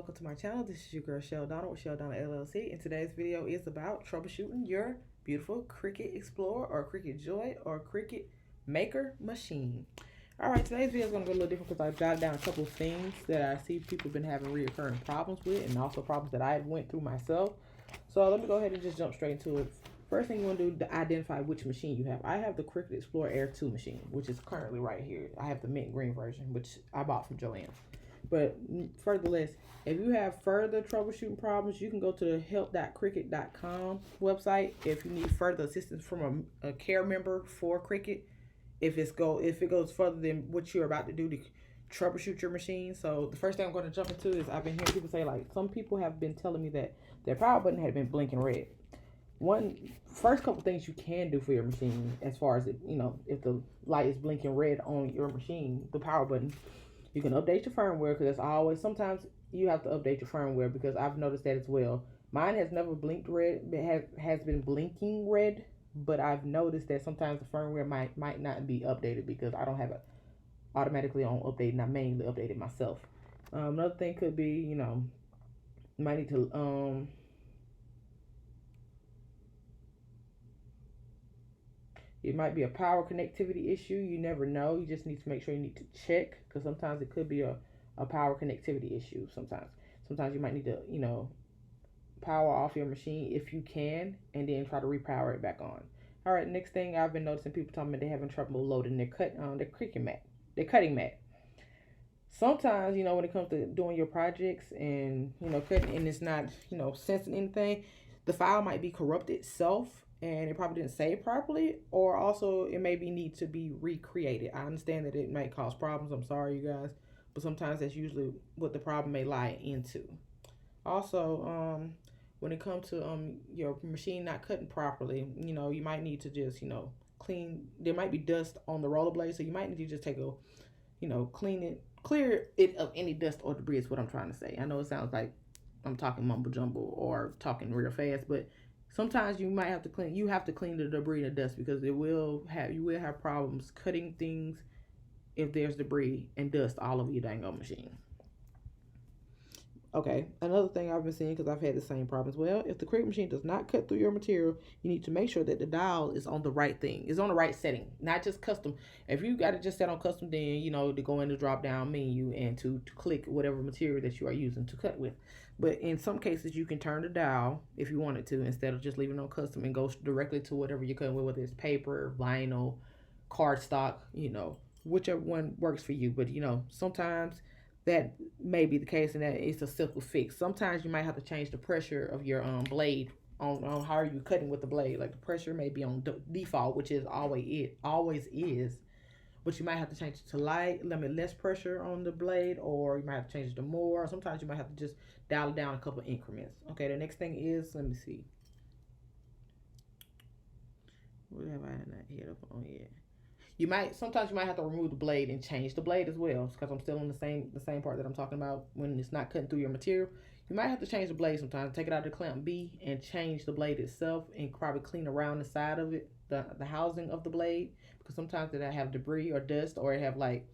welcome to my channel. This is your girl Chelle Donald with Chelle Donald LLC, and today's video is about troubleshooting your beautiful Cricut Explorer or Cricut Joy or Cricut Maker machine. Alright, today's video is going to go a little different because I've jotted down a couple of things that I see people have been having reoccurring problems with, and also problems that I went through myself. So let me go ahead and just jump straight into it. First thing you want to do to identify which machine you have. I have the Cricut Explorer Air 2 machine, which is currently right here. I have the mint green version, which I bought from Joanne. But furtherless, if you have further troubleshooting problems, you can go to the help.cricut.com website if you need further assistance from a care member for Cricut. If it goes further than what you're about to do to troubleshoot your machine. So the first thing I'm going to jump into is I've been hearing people say, like, some people have been telling me that their power button had been blinking red. First couple things you can do for your machine, as far as if the light is blinking red on your machine, the power button, you can update your firmware, because sometimes you have to update your firmware, because I've noticed that as well. Mine has never blinked red, it has been blinking red, but I've noticed that sometimes the firmware might not be updated because I don't have it automatically on update, and I manually update it myself. Another thing could be, you might need to it might be a power connectivity issue. You never know. You just need to make sure you need to check, because sometimes it could be a power connectivity issue. Sometimes you might need to, power off your machine if you can, and then try to repower it back on. All right, next thing I've been noticing, people telling me they're having trouble loading their cutting mat. Sometimes, when it comes to doing your projects and, cutting, and it's not, sensing anything, the file might be corrupted itself, and it probably didn't save properly, or also it maybe need to be recreated. I understand that it might cause problems. I'm sorry, you guys, but sometimes that's usually what the problem may lie into. Also, when it comes to your machine not cutting properly, you might need to just clean. There might be dust on the roller blade, so you might need to just take a clear it of any dust or debris, is what I'm trying to say. I know it sounds like I'm talking mumble jumble or talking real fast, but sometimes you might have to clean. You have to clean the debris and the dust, because you will have problems cutting things if there's debris and dust all over your dang old machine. Okay, another thing I've been seeing, because I've had the same problems. Well, if the Cricut machine does not cut through your material, you need to make sure that the dial is on the right thing. It's on the right setting, not just custom. If you got it just set on custom, then, to go in the drop-down menu and to click whatever material that you are using to cut with. But in some cases, you can turn the dial, if you wanted to, instead of just leaving it on custom, and go directly to whatever you're cutting with, whether it's paper, vinyl, cardstock, whichever one works for you. But, sometimes that may be the case, and that it's a simple fix. Sometimes you might have to change the pressure of your blade on how are you cutting with the blade. Like, the pressure may be on default, which is always is, but you might have to change it to less pressure on the blade, or you might have to change it to more. Sometimes you might have to just dial it down a couple increments. Okay, the next thing is, let me see, what have I not hit up on yet? Sometimes you might have to remove the blade and change the blade as well, because I'm still on the same part that I'm talking about when it's not cutting through your material. You might have to change the blade sometimes. Take it out of the clamp B and change the blade itself, and probably clean around the side of it, the housing of the blade, because sometimes it have debris or dust, or it have, like,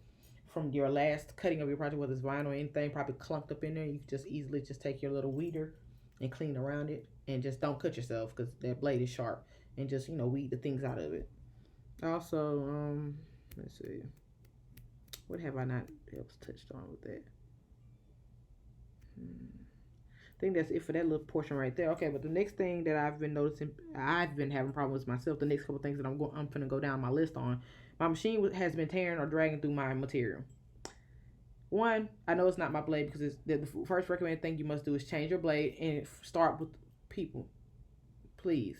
from your last cutting of your project, whether it's vinyl or anything, probably clumped up in there. You can just easily just take your little weeder and clean around it, and just don't cut yourself, because that blade is sharp, and just weed the things out of it. Also, let's see, what have I not else touched on with that? I think that's it for that little portion right there. Okay, but the next thing that I've been noticing, I've been having problems with myself. The next couple things that I'm gonna go down my list on. My machine has been tearing or dragging through my material. One, I know it's not my blade, because the first recommended thing you must do is change your blade, and start with people. Please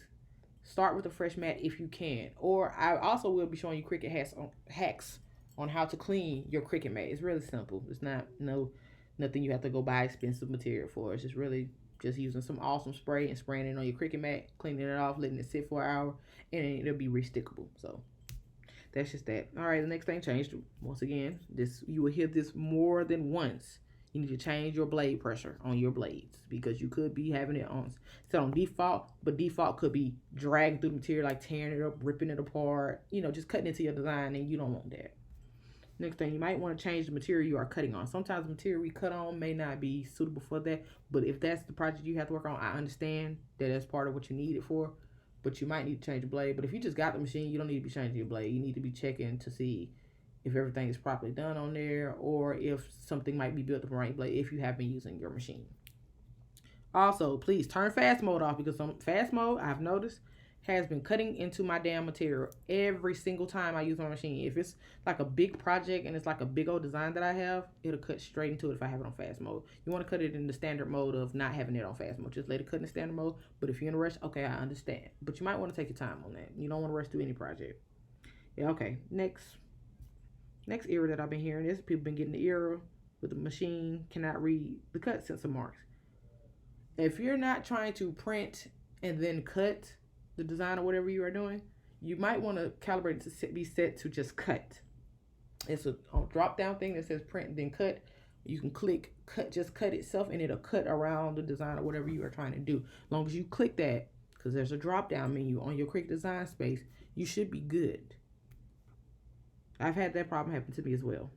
start with a fresh mat if you can. Or I also will be showing you Cricut hacks on how to clean your Cricut mat. It's really simple. It's not nothing you have to go buy expensive material for. It's just really just using some awesome spray and spraying it on your Cricut mat, cleaning it off, letting it sit for an hour, and it'll be restickable. So that's just that. All right, the next thing changed. Once again, you will hear this more than once. You need to change your blade pressure on your blades, because you could be having it set on default, but default could be dragging through the material, like tearing it up, ripping it apart, just cutting into your design, and you don't want that. Next thing, you might want to change the material you are cutting on. Sometimes the material we cut on may not be suitable for that, but if that's the project you have to work on, I understand that that's part of what you need it for, but you might need to change the blade. But if you just got the machine, you don't need to be changing your blade. You need to be checking to see if everything is properly done on there, or if something might be built up around your blade if you have been using your machine. Also, please turn fast mode off, because some fast mode, I've noticed, has been cutting into my damn material every single time I use my machine. If it's like a big project and it's like a big old design that I have, it'll cut straight into it if I have it on fast mode. You want to cut it in the standard mode of not having it on fast mode. Just let it cut in the standard mode. But if you're in a rush, okay, I understand. But you might want to take your time on that. You don't want to rush through any project. Yeah, okay. Next error that I've been hearing is people been getting the error with the machine cannot read the cut sensor marks. If you're not trying to print and then cut the design or whatever you are doing, you might want to calibrate it to be set to just cut. It's a drop down thing that says print and then cut. You can click cut, just cut itself, and it'll cut around the design or whatever you are trying to do. As long as you click that, because there's a drop down menu on your Cricut design space, you should be good. I've had that problem happen to me as well.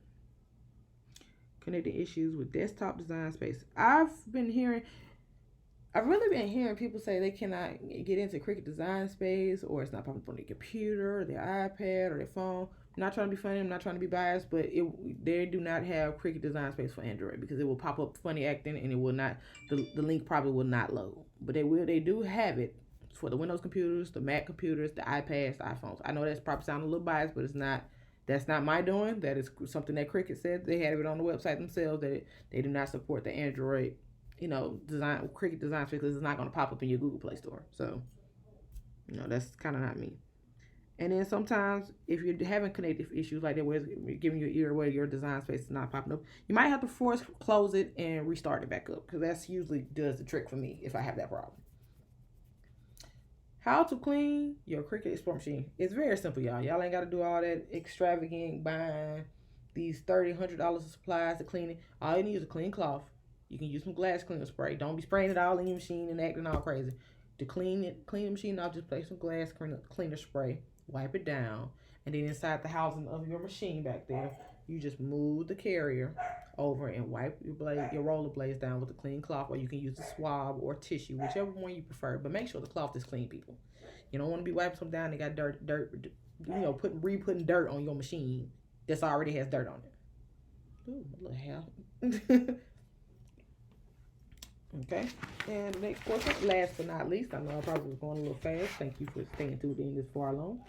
Connecting issues with desktop design space. I've really been hearing people say they cannot get into Cricut design space, or it's not popping up on their computer, or their iPad, or their phone. I'm not trying to be funny, I'm not trying to be biased, but they do not have Cricut design space for Android, because it will pop up funny acting, and it will not, the link probably will not load. But they do have it for the Windows computers, the Mac computers, the iPads, the iPhones. I know that's probably sounding a little biased, but that's not my doing. That is something that Cricut said. They have it on the website themselves, that they do not support the Android Cricut design space, because it's not going to pop up in your Google Play Store. So, that's kind of not me. And then sometimes if you're having connective issues like that, where it's giving you an error where your design space is not popping up, you might have to close it and restart it back up, because that's usually does the trick for me if I have that problem. How to clean your Cricut Explorer machine. It's very simple, y'all. Y'all ain't got to do all that extravagant buying these $30, $100 of supplies to clean it. All you need is a clean cloth. You can use some glass cleaner spray. Don't be spraying it all in your machine and acting all crazy. To clean the machine off, just place some glass cleaner spray, wipe it down, and then inside the housing of your machine back there, you just move the carrier over and wipe your roller blades down with a clean cloth, or you can use a swab or tissue, whichever one you prefer. But make sure the cloth is clean, people. You don't want to be wiping something down and got dirt, putting dirt on your machine that's already has dirt on it. Ooh, a little hair. Okay, and next portion, last but not least, I know I probably was going a little fast. Thank you for staying tuned in this far along.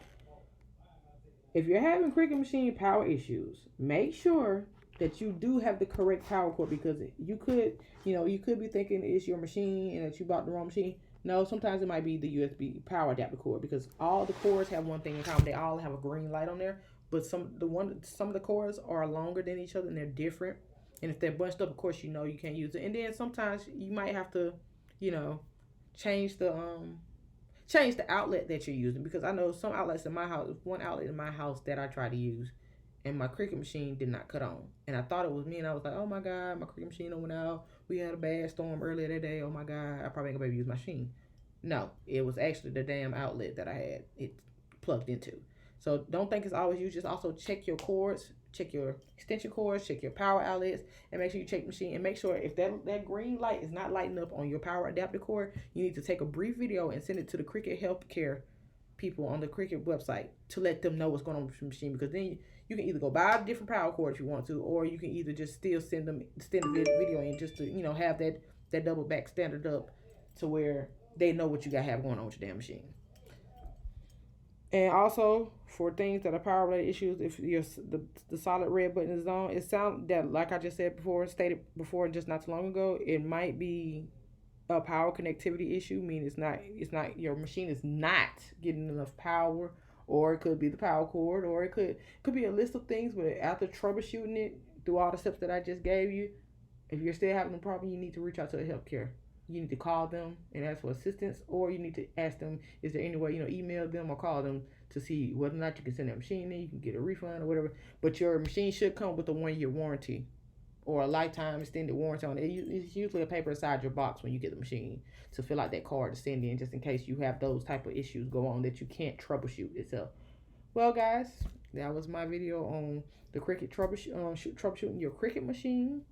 If you're having Cricut machine power issues, make sure that you do have the correct power cord, because you could be thinking it's your machine and that you bought the wrong machine. No, sometimes it might be the USB power adapter cord, because all the cords have one thing in common. They all have a green light on there, but some of the cords are longer than each other and they're different. And if they're bunched up, of course, you can't use it. And then sometimes you might have to, change the outlet that you're using, because I know some outlets in my house. One outlet in my house that I try to use, and my Cricut machine did not cut on. And I thought it was me, and I was like, oh my God, my Cricut machine went out. We had a bad storm earlier that day. Oh my God, I probably ain't gonna be able to use my machine. No, it was actually the damn outlet that I had it plugged into. So don't think it's always you. Just also check your cords, check your extension cords, check your power outlets, and make sure you check the machine. And make sure if that green light is not lighting up on your power adapter cord, you need to take a brief video and send it to the Cricut healthcare people on the Cricut website to let them know what's going on with your machine. Because then you can either go buy a different power cord if you want to, or you can either just still send the video in, just to have that double back standard up to where they know what you got have going on with your damn machine. And also, for things that are power related issues, if the solid red button is on, it sounds that, like I just stated before just not too long ago, it might be a power connectivity issue. Meaning it's not your machine is not getting enough power, or it could be the power cord, or it could be a list of things. But after troubleshooting it through all the steps that I just gave you, if you're still having a problem, you need to reach out to the healthcare. You need to call them and ask for assistance, or you need to ask them, is there any way, email them or call them to see whether or not you can send that machine in, you can get a refund or whatever. But your machine should come with a 1-year warranty or a lifetime extended warranty on it. It's usually a paper inside your box when you get the machine to fill out that card to send in, just in case you have those type of issues go on that you can't troubleshoot itself. Well, guys, That was my video on the Cricut troubleshooting your Cricut machine.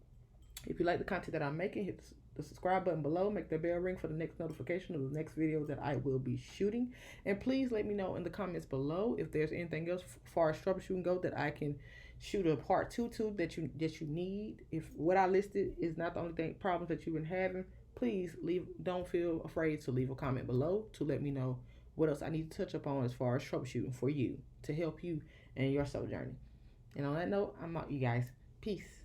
If you like the content that I'm making, hit the subscribe button below. Make the bell ring for the next notification of the next video that I will be shooting. And please let me know in the comments below if there's anything else as far as troubleshooting go that I can shoot a part 2 to that you need. If what I listed is not the only problems that you've been having, please don't feel afraid to leave a comment below to let me know what else I need to touch upon as far as troubleshooting for you to help you in your soul journey. And on that note, I'm out, you guys. Peace.